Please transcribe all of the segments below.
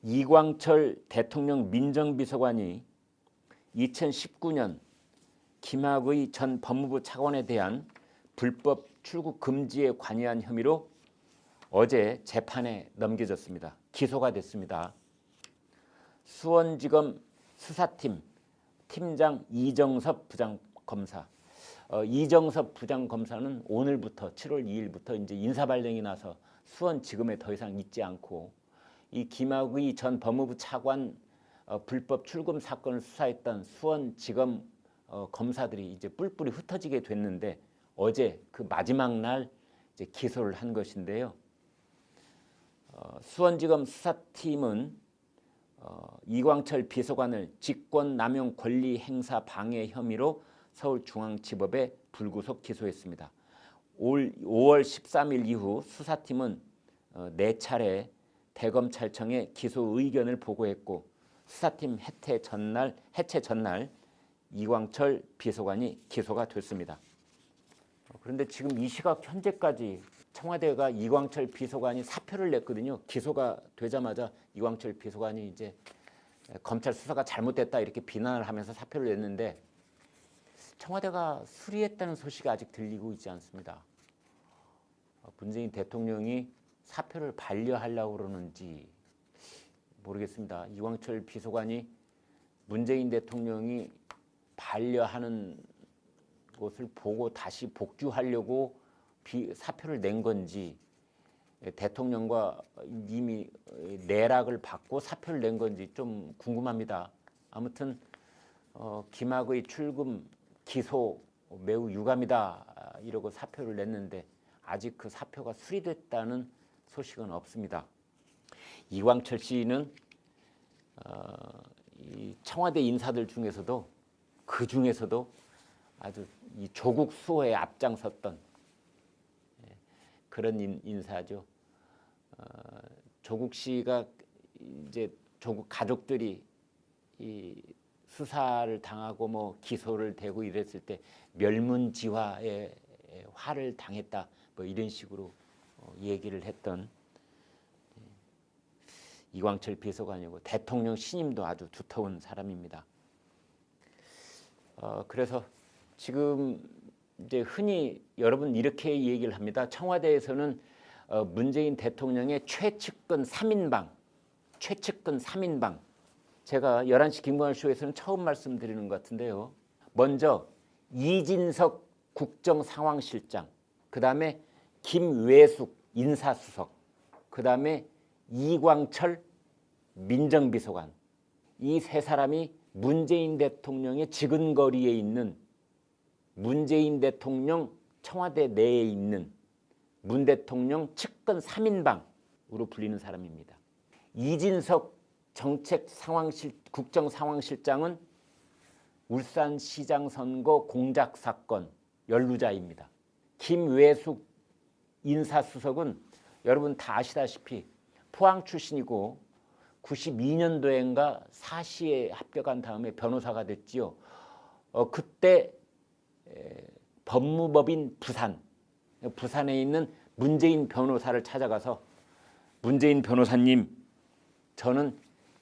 이광철 대통령 민정비서관이 2019년 김학의 전 법무부 차관에 대한 불법 출국 금지에 관여한 혐의로 어제 재판에 넘겨졌습니다. 기소가 됐습니다. 수원지검 수사팀 팀장 이정섭 부장검사. 이정섭 부장검사는 오늘부터 7월 2일부터 이제 인사발령이 나서 수원지검에 더 이상 있지 않고 이 김학의 전 법무부 차관 불법 출금 사건을 수사했던 수원지검 검사들이 이제 뿔뿔이 흩어지게 됐는데 어제 그 마지막 날 이제 기소를 한 것인데요. 수원지검 수사팀은 이광철 비서관을 직권남용 권리행사 방해 혐의로 서울중앙지법에 불구속 기소했습니다. 올 5월 13일 이후 수사팀은 4차례 대검찰청에 기소 의견을 보고했고 수사팀 해체 전날 이광철 비서관이 기소가 됐습니다. 그런데 지금 이 시각 현재까지 청와대가 이광철 비서관이 사표를 냈거든요. 기소가 되자마자 이광철 비서관이 이제 검찰 수사가 잘못됐다 이렇게 비난을 하면서 사표를 냈는데 청와대가 수리했다는 소식이 아직 들리고 있지 않습니다. 문재인 대통령이 사표를 반려하려고 그러는지 모르겠습니다. 이광철 비서관이 문재인 대통령이 반려하는 것을 보고 다시 복주하려고 사표를 낸 건지 대통령과 이미 내락을 받고 사표를 낸 건지 좀 궁금합니다. 아무튼 김학의 출금 기소 매우 유감이다 이러고 사표를 냈는데 아직 그 사표가 수리됐다는 소식은 없습니다. 이광철 씨는 이 청와대 인사들 중에서도 그 중에서도 아주 이 조국 수호에 앞장섰던 그런 인사죠. 조국 씨가 이제 조국 가족들이 이 수사를 당하고 뭐 기소를 되고 이랬을 때 멸문지화에 화를 당했다 뭐 이런 식으로 얘기를 했던 이광철 비서관이고 대통령 신임도 아주 두터운 사람입니다. 그래서 지금 이제 흔히 여러분 이렇게 얘기를 합니다. 청와대에서는 문재인 대통령의 최측근 3인방, 제가 11시 김광일쇼에서는 처음 말씀드리는 것 같은데요. 먼저 이진석 국정상황실장, 그 다음에 김외숙 인사수석, 그 다음에 이광철 민정비서관, 이 세 사람이 문재인 대통령의 지근거리에 있는 문재인 대통령 청와대 내에 있는 문 대통령 측근 3인방으로 불리는 사람입니다. 이진석 국정상황실장은 울산시장 선거 공작 사건 연루자입니다. 김외숙 인사수석은 여러분 다 아시다시피 포항 출신이고 92년도엔가 사시에 합격한 다음에 변호사가 됐지요. 그때 법무법인 부산에 있는 문재인 변호사를 찾아가서 문재인 변호사님, 저는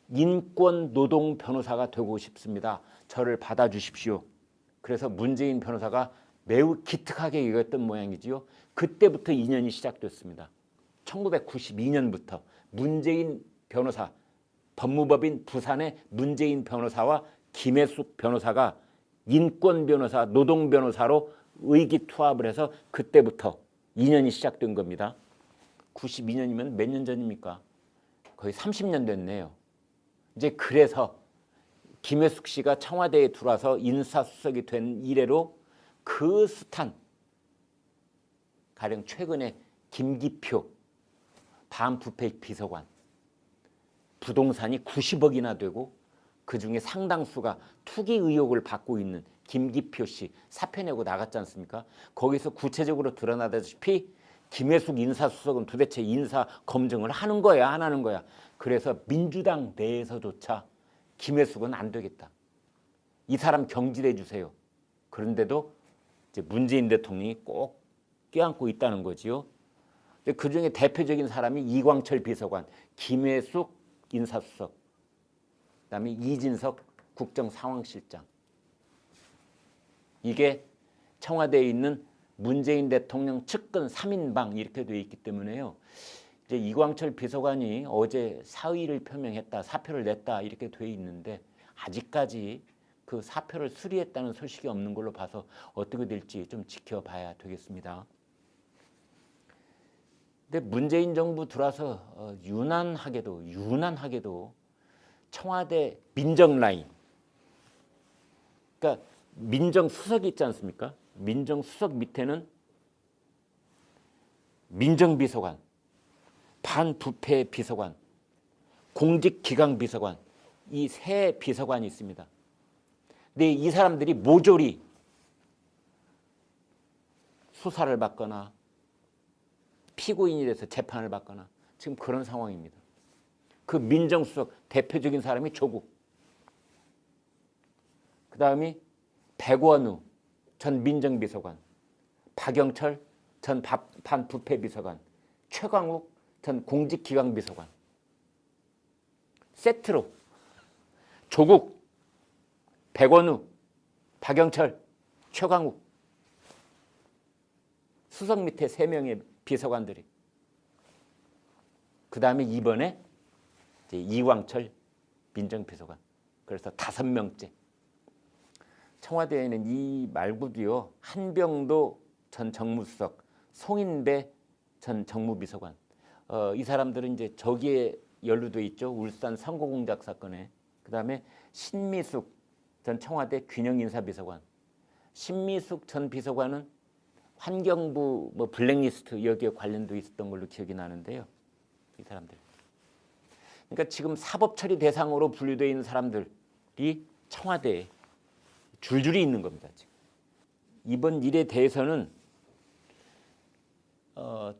인권 노동 변호사가 되고 싶습니다. 저를 받아주십시오. 그래서 문재인 변호사가 매우 기특하게 여겼던 모양이지요. 그때부터 인연이 시작됐습니다. 1992년부터 문재인 변호사, 법무법인 부산의 문재인 변호사와 김혜숙 변호사가 인권 변호사, 노동 변호사로 의기투합을 해서 그때부터 인연이 시작된 겁니다. 92년이면 몇 년 전입니까? 거의 30년 됐네요. 이제 그래서 김혜숙 씨가 청와대에 들어와서 인사수석이 된 이래로 그 숱한 가령 최근에 김기표 반부패 비서관 부동산이 90억이나 되고 그중에 상당수가 투기 의혹을 받고 있는 김기표 씨 사표 내고 나갔지 않습니까? 거기서 구체적으로 드러나다시피 김혜숙 인사수석은 도대체 인사 검증을 하는 거야 안 하는 거야. 그래서 민주당 내에서조차 김혜숙은 안 되겠다. 이 사람 경질해 주세요. 그런데도 이제 문재인 대통령이 꼭 껴안고 있다는 거지요. 그중에 대표적인 사람이 이광철 비서관, 김혜숙 인사수석, 그다음에 이진석 국정상황실장. 이게 청와대에 있는 문재인 대통령 측근 3인방 이렇게 돼 있기 때문에요. 이제 이광철 비서관이 어제 사의를 표명했다, 사표를 냈다 이렇게 돼 있는데 아직까지 그 사표를 수리했다는 소식이 없는 걸로 봐서 어떻게 될지 좀 지켜봐야 되겠습니다. 근데 문재인 정부 들어와서 유난하게도 청와대 민정 라인, 그러니까 민정수석이 있지 않습니까? 민정수석 밑에는 민정비서관, 반부패 비서관, 공직기강 비서관, 이 세 비서관이 있습니다. 근데 이 사람들이 모조리 수사를 받거나 피고인이 돼서 재판을 받거나 지금 그런 상황입니다. 그 민정수석 대표적인 사람이 조국, 그 다음이 백원우 전 민정비서관, 박영철 전 반부패비서관, 최광욱 전 공직기강비서관. 세트로 조국, 백원우, 박영철, 최광욱. 수석 밑에 3명의 비서관들이. 그 다음에 이번에 이제 이광철 민정비서관. 그래서 5명째. 청와대에는 이 말고도요, 한병도 전 정무수석, 송인배 전 정무비서관. 이 사람들은 이제 저기에 연루돼 있죠. 울산 선거공작 사건에. 그 다음에 신미숙 전 청와대 균형인사비서관. 신미숙 전 비서관은 환경부 뭐 블랙리스트 여기에 관련돼 있었던 걸로 기억이 나는데요. 이 사람들. 그러니까 지금 사법처리 대상으로 분류되어 있는 사람들이 청와대에 줄줄이 있는 겁니다. 지금. 이번 일에 대해서는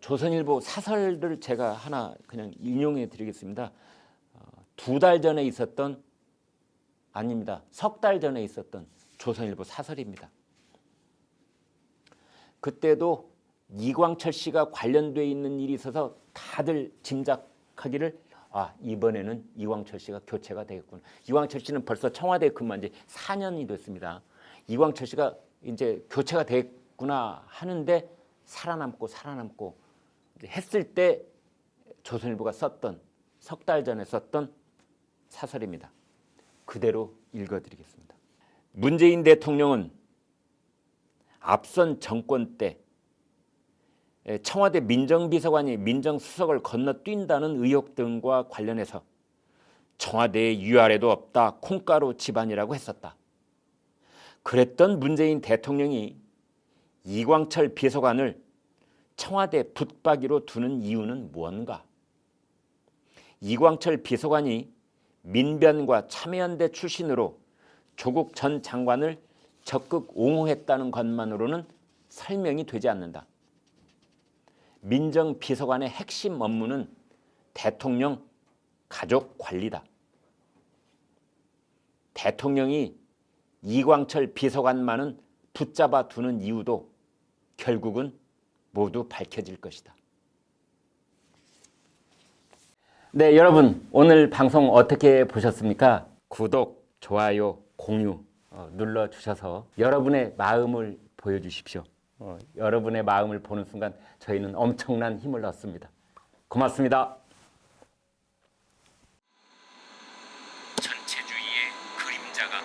조선일보 사설을 제가 하나 그냥 인용해 드리겠습니다. 2달 전에 있었던, 아닙니다, 3달 전에 있었던 조선일보 사설입니다. 그때도 이광철 씨가 관련돼 있는 일이 있어서 다들 짐작하기를 이번에는 이광철 씨가 교체가 되겠구나. 이광철 씨는 벌써 청와대에 근무한 지 4년이 됐습니다. 이광철 씨가 이제 교체가 되겠구나 하는데 살아남고 했을 때 조선일보가 썼던, 3달 전에 썼던 사설입니다. 그대로 읽어드리겠습니다. 문재인 대통령은 앞선 정권 때 청와대 민정비서관이 민정수석을 건너뛴다는 의혹 등과 관련해서 청와대에 위아래도 없다, 콩가루 집안이라고 했었다. 그랬던 문재인 대통령이 이광철 비서관을 청와대 붙박이로 두는 이유는 무언가? 이광철 비서관이 민변과 참여연대 출신으로 조국 전 장관을 적극 옹호했다는 것만으로는 설명이 되지 않는다. 민정비서관의 핵심 업무는 대통령 가족 관리다. 대통령이 이광철 비서관만은 붙잡아 두는 이유도 결국은 모두 밝혀질 것이다. 네, 여러분 오늘 방송 어떻게 보셨습니까? 구독, 좋아요, 공유 눌러주셔서 여러분의 마음을 보여주십시오. 여러분의 마음을 보는 순간 저희는 엄청난 힘을 얻습니다. 고맙습니다. 전체주의의 그림자가